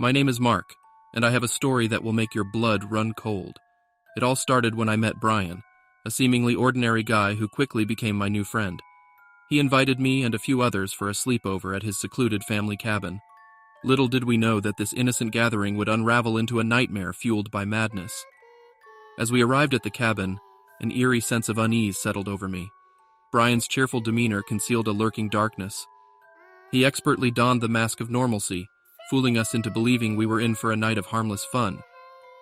My name is Mark, and I have a story that will make your blood run cold. It all started when I met Brian, a seemingly ordinary guy who quickly became my new friend. He invited me and a few others for a sleepover at his secluded family cabin. Little did we know that this innocent gathering would unravel into a nightmare fueled by madness. As we arrived at the cabin, an eerie sense of unease settled over me. Brian's cheerful demeanor concealed a lurking darkness. He expertly donned the mask of normalcy, fooling us into believing we were in for a night of harmless fun.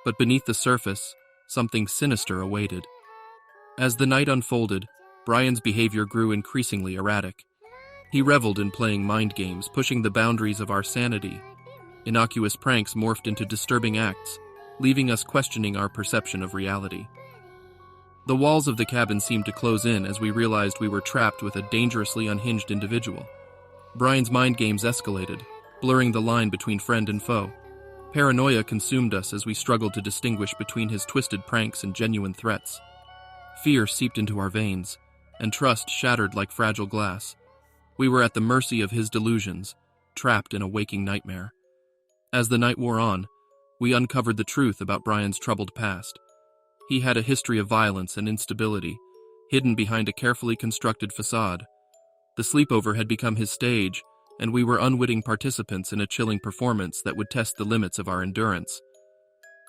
But beneath the surface, something sinister awaited. As the night unfolded, Brian's behavior grew increasingly erratic. He reveled in playing mind games, pushing the boundaries of our sanity. Innocuous pranks morphed into disturbing acts, leaving us questioning our perception of reality. The walls of the cabin seemed to close in as we realized we were trapped with a dangerously unhinged individual. Brian's mind games escalated, blurring the line between friend and foe. Paranoia consumed us as we struggled to distinguish between his twisted pranks and genuine threats. Fear seeped into our veins, and trust shattered like fragile glass. We were at the mercy of his delusions, trapped in a waking nightmare. As the night wore on, we uncovered the truth about Brian's troubled past. He had a history of violence and instability, hidden behind a carefully constructed facade. The sleepover had become his stage, and we were unwitting participants in a chilling performance that would test the limits of our endurance.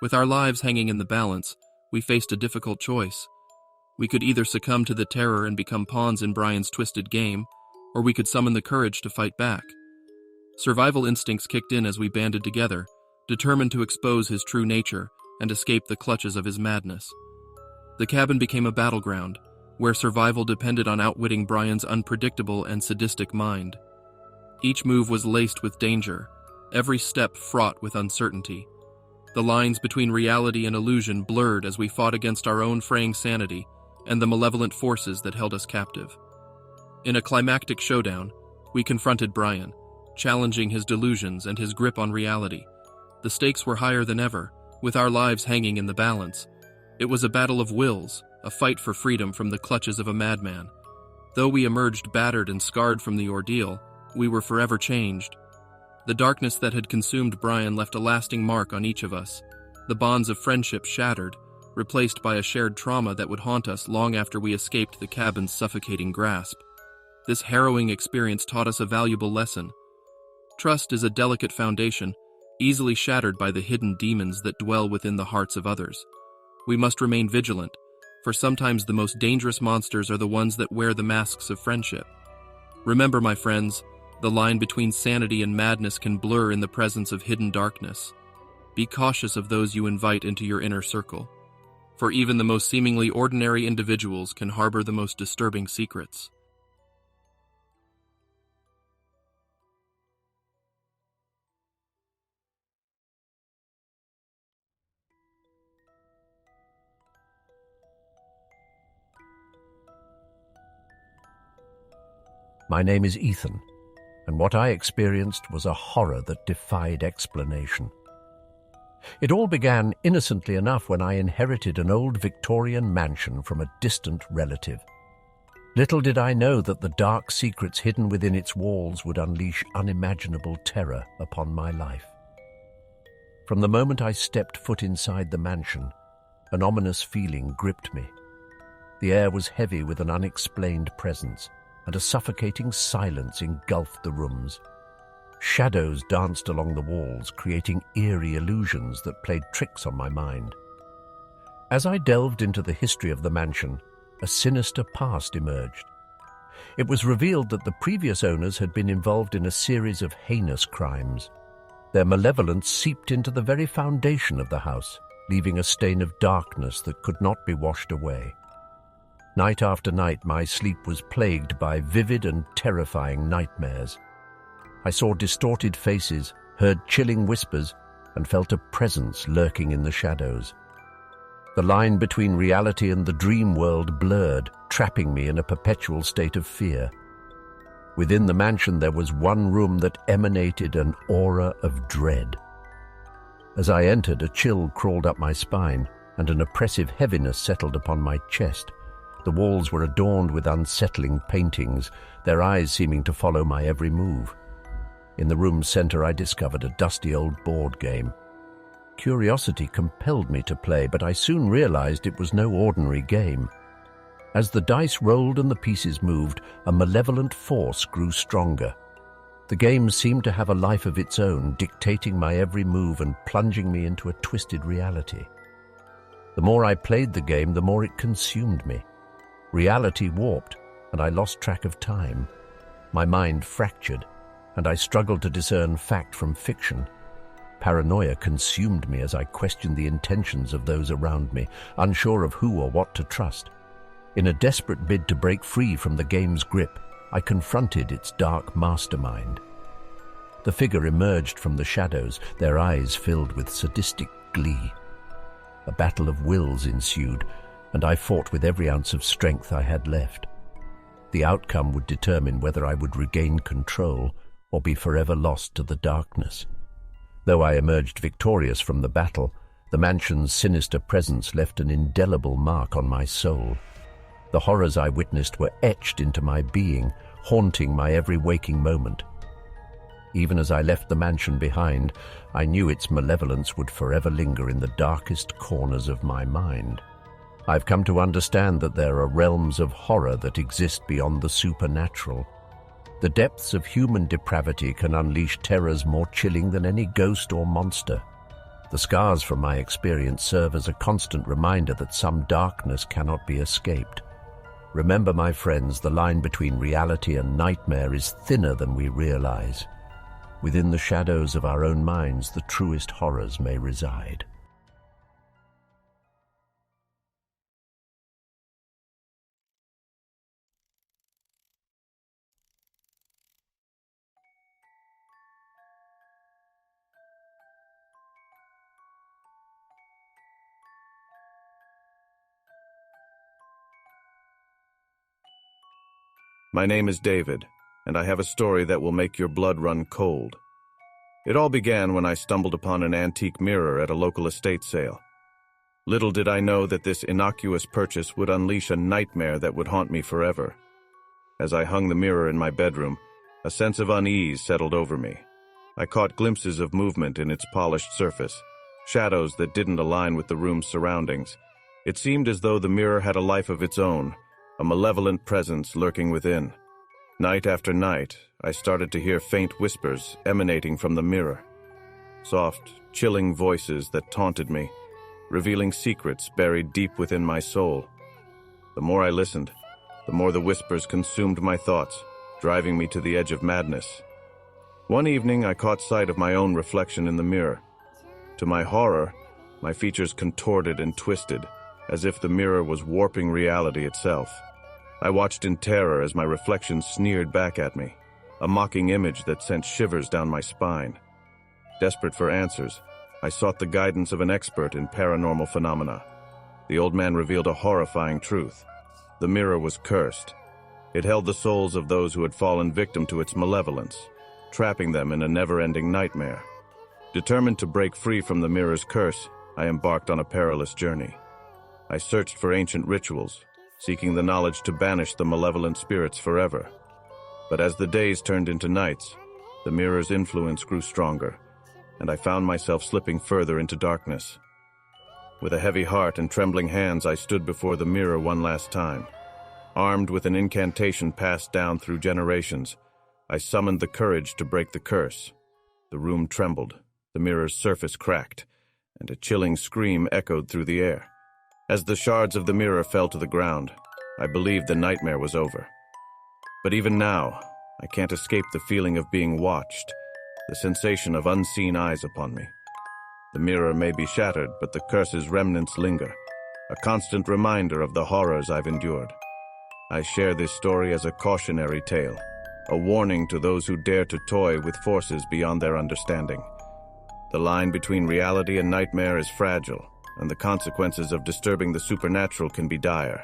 With our lives hanging in the balance, we faced a difficult choice. We could either succumb to the terror and become pawns in Brian's twisted game, or we could summon the courage to fight back. Survival instincts kicked in as we banded together, determined to expose his true nature and escape the clutches of his madness. The cabin became a battleground, where survival depended on outwitting Brian's unpredictable and sadistic mind. Each move was laced with danger, every step fraught with uncertainty. The lines between reality and illusion blurred as we fought against our own fraying sanity and the malevolent forces that held us captive. In a climactic showdown, we confronted Brian, challenging his delusions and his grip on reality. The stakes were higher than ever, with our lives hanging in the balance. It was a battle of wills, a fight for freedom from the clutches of a madman. Though we emerged battered and scarred from the ordeal, we were forever changed. The darkness that had consumed Brian left a lasting mark on each of us. The bonds of friendship shattered, replaced by a shared trauma that would haunt us long after we escaped the cabin's suffocating grasp. This harrowing experience taught us a valuable lesson. Trust is a delicate foundation, easily shattered by the hidden demons that dwell within the hearts of others. We must remain vigilant, for sometimes the most dangerous monsters are the ones that wear the masks of friendship. Remember, my friends, the line between sanity and madness can blur in the presence of hidden darkness. Be cautious of those you invite into your inner circle, for even the most seemingly ordinary individuals can harbor the most disturbing secrets. My name is Ethan, and what I experienced was a horror that defied explanation. It all began innocently enough when I inherited an old Victorian mansion from a distant relative. Little did I know that the dark secrets hidden within its walls would unleash unimaginable terror upon my life. From the moment I stepped foot inside the mansion, an ominous feeling gripped me. The air was heavy with an unexplained presence, and a suffocating silence engulfed the rooms. Shadows danced along the walls, creating eerie illusions that played tricks on my mind. As I delved into the history of the mansion, a sinister past emerged. It was revealed that the previous owners had been involved in a series of heinous crimes. Their malevolence seeped into the very foundation of the house, leaving a stain of darkness that could not be washed away. Night after night, my sleep was plagued by vivid and terrifying nightmares. I saw distorted faces, heard chilling whispers, and felt a presence lurking in the shadows. The line between reality and the dream world blurred, trapping me in a perpetual state of fear. Within the mansion there was one room that emanated an aura of dread. As I entered, a chill crawled up my spine, and an oppressive heaviness settled upon my chest. The walls were adorned with unsettling paintings, their eyes seeming to follow my every move. In the room's center, I discovered a dusty old board game. Curiosity compelled me to play, but I soon realized it was no ordinary game. As the dice rolled and the pieces moved, a malevolent force grew stronger. The game seemed to have a life of its own, dictating my every move and plunging me into a twisted reality. The more I played the game, the more it consumed me. Reality warped, and I lost track of time. My mind fractured, and I struggled to discern fact from fiction. Paranoia consumed me as I questioned the intentions of those around me, unsure of who or what to trust. In a desperate bid to break free from the game's grip, I confronted its dark mastermind. The figure emerged from the shadows, their eyes filled with sadistic glee. A battle of wills ensued, and I fought with every ounce of strength I had left. The outcome would determine whether I would regain control or be forever lost to the darkness. Though I emerged victorious from the battle, the mansion's sinister presence left an indelible mark on my soul. The horrors I witnessed were etched into my being, haunting my every waking moment. Even as I left the mansion behind, I knew its malevolence would forever linger in the darkest corners of my mind. I've come to understand that there are realms of horror that exist beyond the supernatural. The depths of human depravity can unleash terrors more chilling than any ghost or monster. The scars from my experience serve as a constant reminder that some darkness cannot be escaped. Remember, my friends, the line between reality and nightmare is thinner than we realize. Within the shadows of our own minds, the truest horrors may reside. My name is David, and I have a story that will make your blood run cold. It all began when I stumbled upon an antique mirror at a local estate sale. Little did I know that this innocuous purchase would unleash a nightmare that would haunt me forever. As I hung the mirror in my bedroom, a sense of unease settled over me. I caught glimpses of movement in its polished surface, shadows that didn't align with the room's surroundings. It seemed as though the mirror had a life of its own, a malevolent presence lurking within. Night after night, I started to hear faint whispers emanating from the mirror. Soft, chilling voices that taunted me, revealing secrets buried deep within my soul. The more I listened, the more the whispers consumed my thoughts, driving me to the edge of madness. One evening, I caught sight of my own reflection in the mirror. To my horror, my features contorted and twisted, as if the mirror was warping reality itself. I watched in terror as my reflection sneered back at me, a mocking image that sent shivers down my spine. Desperate for answers, I sought the guidance of an expert in paranormal phenomena. The old man revealed a horrifying truth. The mirror was cursed. It held the souls of those who had fallen victim to its malevolence, trapping them in a never-ending nightmare. Determined to break free from the mirror's curse, I embarked on a perilous journey. I searched for ancient rituals, seeking the knowledge to banish the malevolent spirits forever. But as the days turned into nights, the mirror's influence grew stronger, and I found myself slipping further into darkness. With a heavy heart and trembling hands, I stood before the mirror one last time. Armed with an incantation passed down through generations, I summoned the courage to break the curse. The room trembled, the mirror's surface cracked, and a chilling scream echoed through the air. As the shards of the mirror fell to the ground, I believed the nightmare was over. But even now, I can't escape the feeling of being watched, the sensation of unseen eyes upon me. The mirror may be shattered, but the curse's remnants linger, a constant reminder of the horrors I've endured. I share this story as a cautionary tale, a warning to those who dare to toy with forces beyond their understanding. The line between reality and nightmare is fragile, and the consequences of disturbing the supernatural can be dire.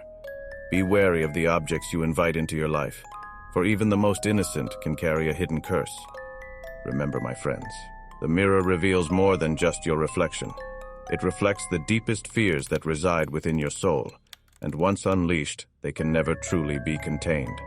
Be wary of the objects you invite into your life, for even the most innocent can carry a hidden curse. Remember, my friends, the mirror reveals more than just your reflection. It reflects the deepest fears that reside within your soul, and once unleashed, they can never truly be contained.